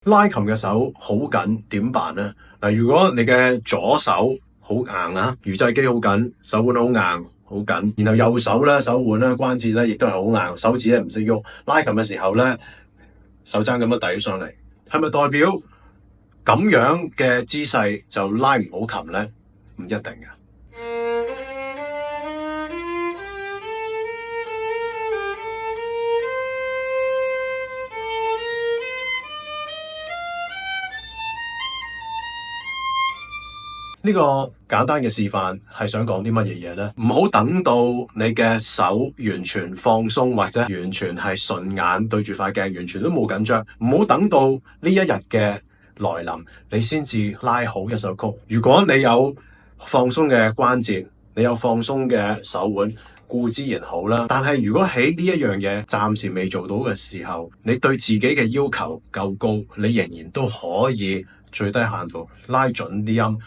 拉琴嘅手好緊點辦呢？嗱，如果你嘅左手好硬啊，魚際肌好緊，手腕好硬好緊，然後右手咧手腕咧關節咧亦都係好硬，手指咧唔識喐，拉琴嘅時候咧手踭咁樣遞上嚟，係咪代表咁樣嘅姿勢就拉唔好琴呢？唔一定嘅。呢個簡單嘅示範係想講啲乜嘢嘢呢？唔好等到你嘅手完全放鬆，或者完全係順眼對住塊鏡，完全都冇緊張。唔好等到呢一日嘅來臨，你先至拉好一首曲。如果你有放鬆嘅關節，你有放鬆嘅手腕，固之然好啦。但係如果喺呢一樣嘢暫時未做到嘅時候，你對自己嘅要求夠高，你仍然都可以最低限度拉準啲音。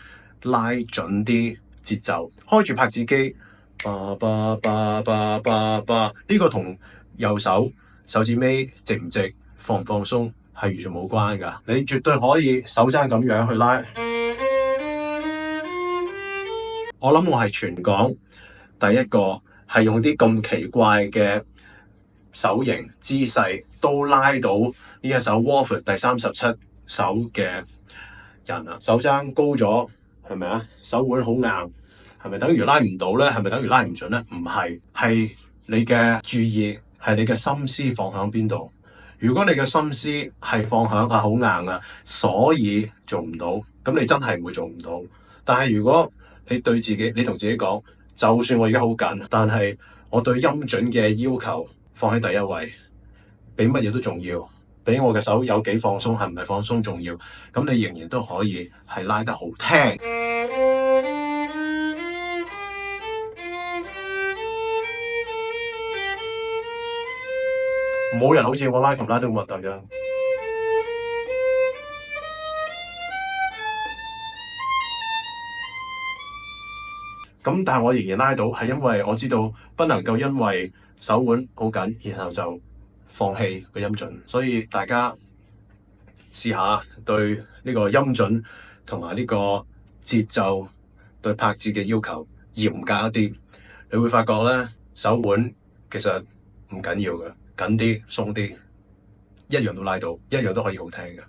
拉準啲節奏，開住拍子機，吧吧吧吧吧吧，呢個同右手手指尾直唔直、放唔放鬆係完全冇關㗎。你絕對可以手踭咁樣去拉。我諗我係全港第一個係用啲咁奇怪嘅手型姿勢都拉到呢一首 Warford 第37首嘅人啊！手踭高咗。係咪啊？手腕好硬，係咪等於拉唔到咧？係咪等於拉唔準咧？唔係，係你嘅注意，係你嘅心思放響邊度。如果你嘅心思係放響好硬啊，所以做唔到，咁你真係會做唔到。但係如果你對自己，你同自己講，就算我而家好緊，但係我對音準嘅要求放喺第一位，比乜嘢都重要。比我嘅手有幾放鬆，係唔係放鬆重要？咁你仍然都可以係拉得好聽。冇人好似我拉琴拉得咁核突㗎。咁但係我仍然拉到，係因為我知道不能夠因為手腕好緊，然後就放棄個音準。所以大家試下對呢個音準同埋呢個節奏對拍子嘅要求嚴格一啲，你會發覺咧手腕其實唔緊要嘅，緊啲鬆啲，一樣都拉到，一樣都可以好聽嘅。